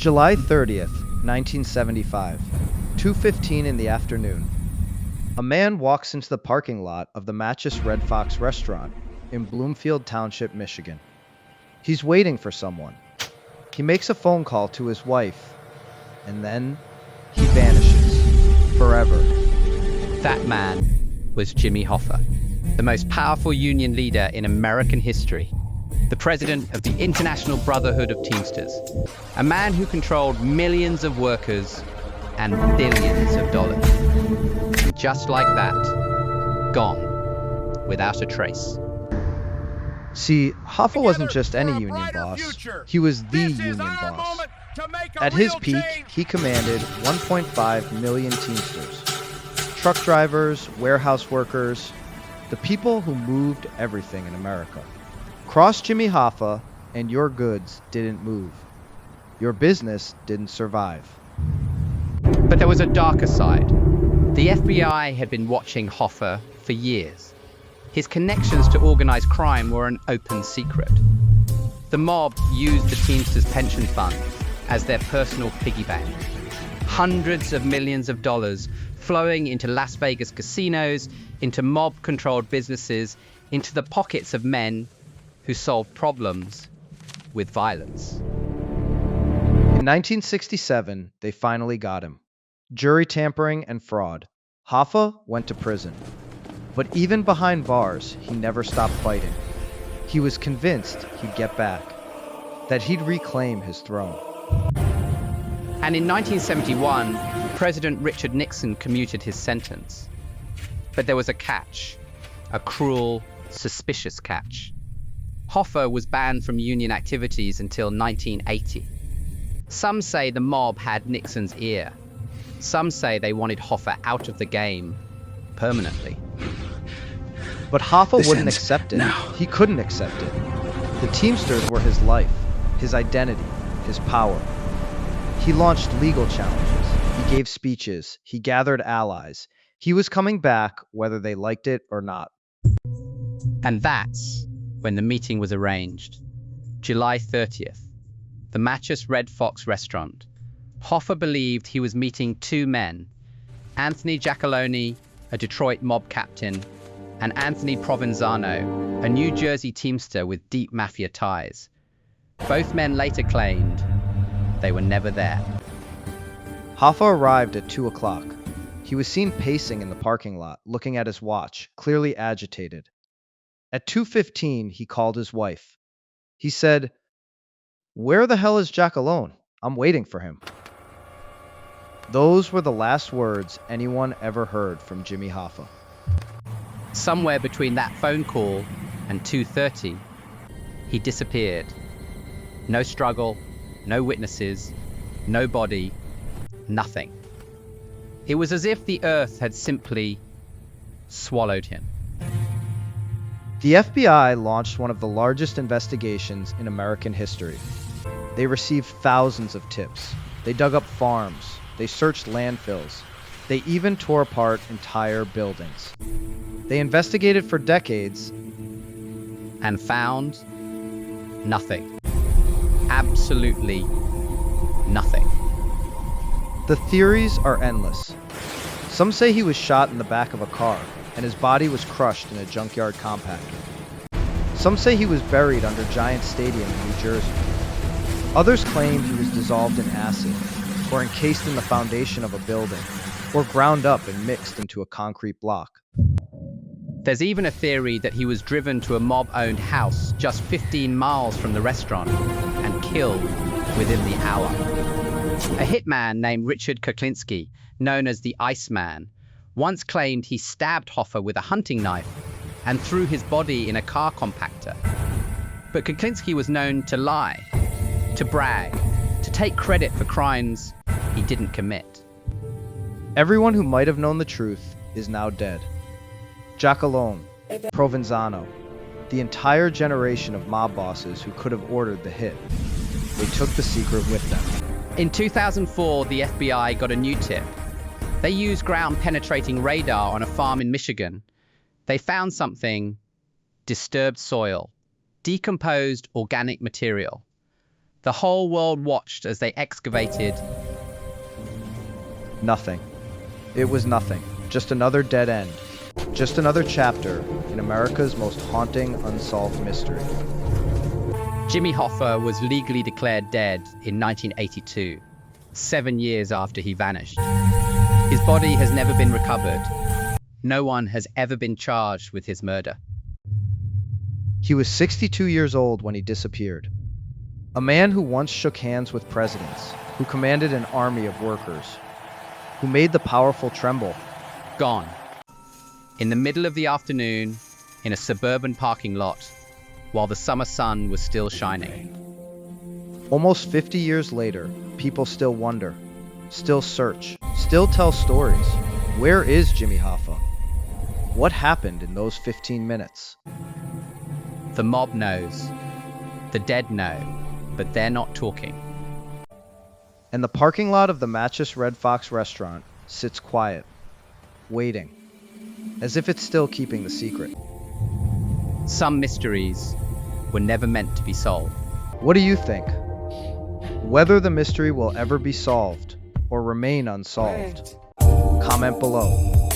July 30th, 1975, 2:15 in the afternoon. A man walks into the parking lot of the Machus Red Fox restaurant in Bloomfield Township, Michigan. He's waiting for someone. He makes a phone call to his wife, and then he vanishes forever. That man was Jimmy Hoffa, the most powerful union leader in American history, the president of the International Brotherhood of Teamsters, a man who controlled millions of workers and billions of dollars. And just like that, gone, without a trace. See, Hoffa wasn't just any union boss, he was the union boss. At his peak, he commanded 1.5 million Teamsters. Truck drivers, warehouse workers, the people who moved everything in America. Cross Jimmy Hoffa, and your goods didn't move. Your business didn't survive. But there was a darker side. The FBI had been watching Hoffa for years. His connections to organized crime were an open secret. The mob used the Teamsters pension fund as their personal piggy bank. Hundreds of millions of dollars flowing into Las Vegas casinos, into mob-controlled businesses, into the pockets of men who solved problems with violence. In 1967, they finally got him. Jury tampering and fraud. Hoffa went to prison. But even behind bars, he never stopped fighting. He was convinced he'd get back, that he'd reclaim his throne. And in 1971, President Richard Nixon commuted his sentence. But there was a catch, a cruel, suspicious catch. Hoffa was banned from union activities until 1980. Some say the mob had Nixon's ear. Some say they wanted Hoffa out of the game permanently. But Hoffa wouldn't accept it. He couldn't accept it. The Teamsters were his life, his identity, his power. He launched legal challenges. He gave speeches. He gathered allies. He was coming back whether they liked it or not. And that's when the meeting was arranged. July 30th, the Machus Red Fox restaurant. Hoffa believed he was meeting two men, Anthony Giacalone, a Detroit mob captain, and Anthony Provenzano, a New Jersey Teamster with deep Mafia ties. Both men later claimed they were never there. Hoffa arrived at 2 o'clock. He was seen pacing in the parking lot, looking at his watch, clearly agitated. At 2:15, he called his wife. He said, "Where the hell is Giacalone? I'm waiting for him." Those were the last words anyone ever heard from Jimmy Hoffa. Somewhere between that phone call and 2:30, he disappeared. No struggle, no witnesses, no body, nothing. It was as if the earth had simply swallowed him. The FBI launched one of the largest investigations in American history. They received thousands of tips. They dug up farms. They searched landfills. They even tore apart entire buildings. They investigated for decades and found nothing. Absolutely nothing. The theories are endless. Some say he was shot in the back of a car and his body was crushed in a junkyard compactor. Some say he was buried under Giant Stadium in New Jersey. Others claim he was dissolved in acid, or encased in the foundation of a building, or ground up and mixed into a concrete block. There's even a theory that he was driven to a mob-owned house just 15 miles from the restaurant and killed within the hour. A hitman named Richard Kuklinski, known as the Iceman, once claimed he stabbed Hoffa with a hunting knife and threw his body in a car compactor. But Kuklinski was known to lie, to brag, to take credit for crimes he didn't commit. Everyone who might have known the truth is now dead. Giacalone, Provenzano, the entire generation of mob bosses who could have ordered the hit. They took the secret with them. In 2004, the FBI got a new tip. They used ground-penetrating radar on a farm in Michigan. They found something: disturbed soil, decomposed organic material. The whole world watched as they excavated. Nothing. It was nothing. Just another dead end. Just another chapter in America's most haunting unsolved mystery. Jimmy Hoffa was legally declared dead in 1982, 7 years after he vanished. His body has never been recovered. No one has ever been charged with his murder. He was 62 years old when he disappeared. A man who once shook hands with presidents, who commanded an army of workers, who made the powerful tremble. Gone. In the middle of the afternoon, in a suburban parking lot, while the summer sun was still shining. Almost 50 years later, people still wonder, still search, still tell stories. Where is Jimmy Hoffa? What happened in those 15 minutes? The mob knows. The dead know, but they're not talking. And the parking lot of the Machus Red Fox restaurant sits quiet, waiting, as if it's still keeping the secret. Some mysteries were never meant to be solved. What do you think? Whether the mystery will ever be solved or remain unsolved? Comment below.